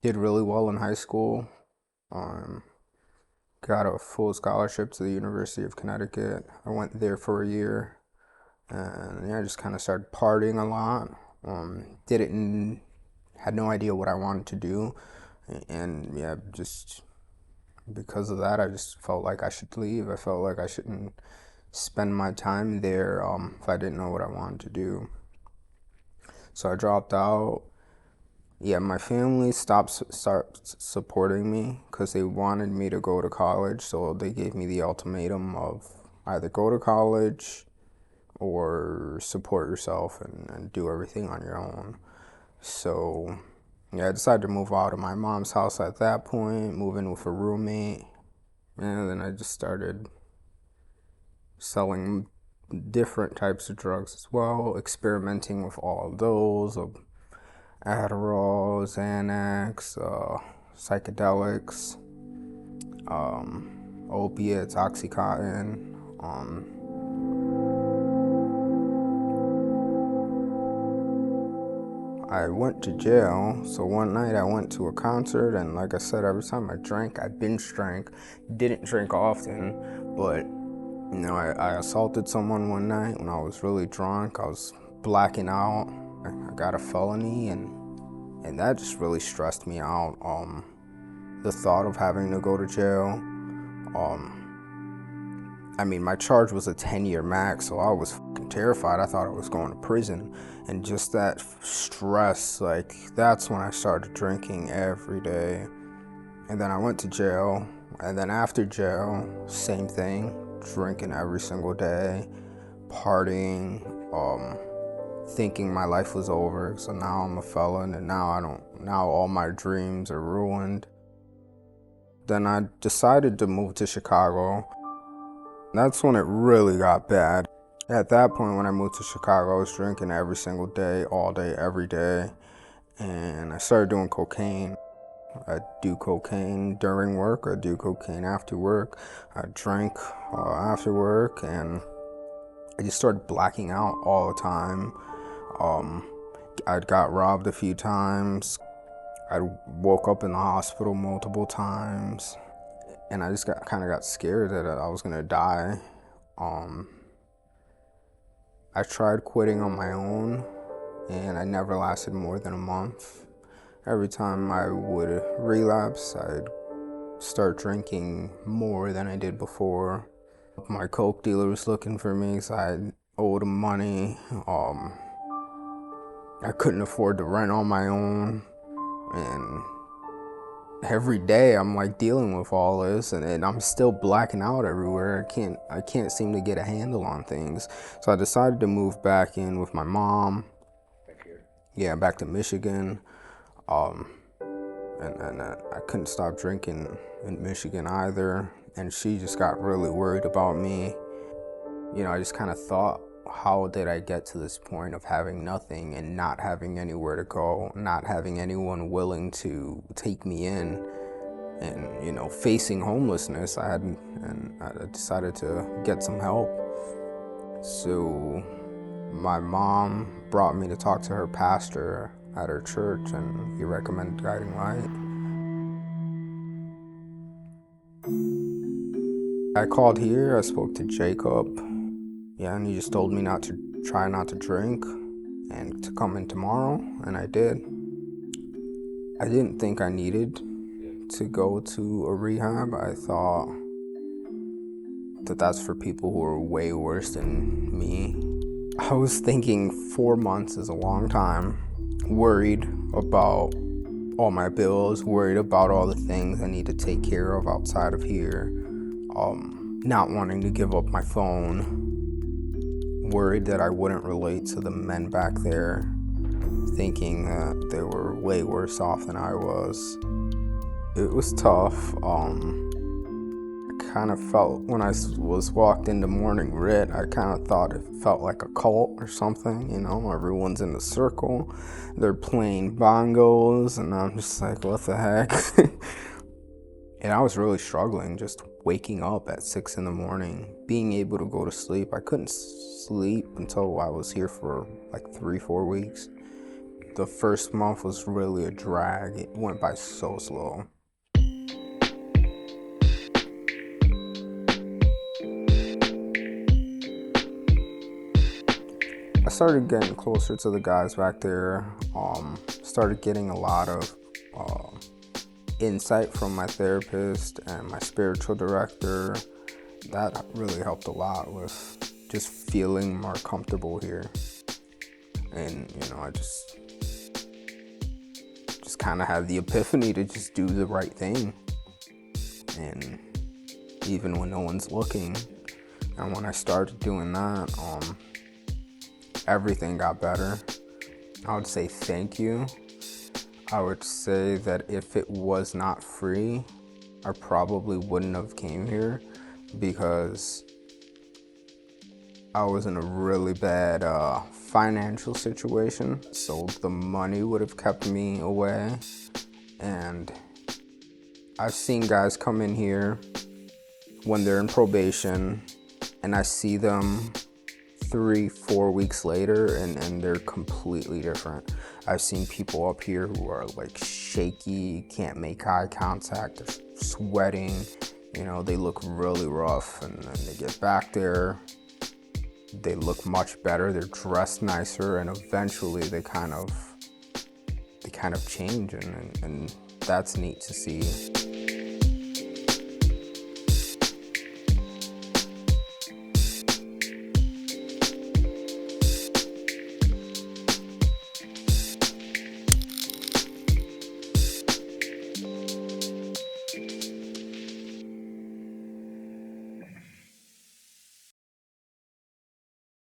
Did really well in high school. Um, got a full scholarship to the University of Connecticut. I went there for a year, and yeah, I just kind of started partying a lot. Didn't had no idea what I wanted to do, and yeah, just because of that, I just felt like I should leave. I felt like I shouldn't spend my time there if I didn't know what I wanted to do. So I dropped out. Yeah, my family start supporting me because they wanted me to go to college. So they gave me the ultimatum of either go to college or support yourself and do everything on your own. So yeah, I decided to move out of my mom's house at that point, move in with a roommate, and then I just started selling different types of drugs as well, experimenting with all of those, Adderall, Xanax, psychedelics, opiates, Oxycontin. I went to jail, so one night I went to a concert, and like I said, every time I drank, I binge drank. Didn't drink often, but I assaulted someone one night when I was really drunk. I was blacking out. I got a felony, and that just really stressed me out. The thought of having to go to jail. I mean, my charge was a 10-year max, so I was fucking terrified. I thought I was going to prison. And just that stress, like, that's when I started drinking every day. And then I went to jail. And then after jail, same thing, drinking every single day, partying, thinking my life was over. So now I'm a felon, and now all my dreams are ruined. Then I decided to move to Chicago. That's when it really got bad. At that point, when I moved to Chicago, I was drinking every single day, all day, every day. And I started doing cocaine. I do cocaine during work, I do cocaine after work. I drank after work, and I just started blacking out all the time. Um, I got robbed a few times. I woke up in the hospital multiple times, and I just kind of got scared that I was gonna die. Um, I tried quitting on my own, and I never lasted more than a month. Every time I would relapse, I'd start drinking more than I did before. My coke dealer was looking for me because I owed him money. I couldn't afford to rent on my own, and every day I'm like dealing with all this, and I'm still blacking out everywhere. I can't seem to get a handle on things. So I decided to move back in with my mom. Back here. Yeah, back to Michigan. Um, and I couldn't stop drinking in Michigan either. And she just got really worried about me. I just kind of thought, how did I get to this point of having nothing and not having anywhere to go, not having anyone willing to take me in, and facing homelessness. I decided to get some help. So my mom brought me to talk to her pastor at her church, and he recommended Guiding Light. I called here, I spoke to Jacob, yeah, and he just told me not to drink and to come in tomorrow, and I did. I didn't think I needed to go to a rehab. I thought that that's for people who are way worse than me. I was thinking 4 months is a long time, worried about all my bills, worried about all the things I need to take care of outside of here, not wanting to give up my phone, worried that I wouldn't relate to the men back there, thinking that they were way worse off than I was. It was tough. I kind of felt when I was walked into Morning Rit, I kind of thought it felt like a cult or something. Everyone's in the circle, they're playing bongos, and I'm just like, what the heck? And I was really struggling just waking up at 6 in the morning, being able to go to sleep. I couldn't sleep until I was here for like 3-4 weeks. the first month was really a drag. It went by so slow. I started getting closer to the guys back there, started getting a lot of insight from my therapist and my spiritual director. That really helped a lot with just feeling more comfortable here. And, I just kind of had the epiphany to just do the right thing. And even when no one's looking, and when I started doing that, everything got better. I would say thank you. I would say that if it was not free, I probably wouldn't have came here, because I was in a really bad financial situation. So the money would have kept me away. And I've seen guys come in here when they're in probation, and I see them 3-4 weeks later, and they're completely different. I've seen people up here who are like shaky, can't make eye contact, they're sweating, they look really rough, and then they get back there, they look much better, they're dressed nicer, and eventually they kind of change, and that's neat to see.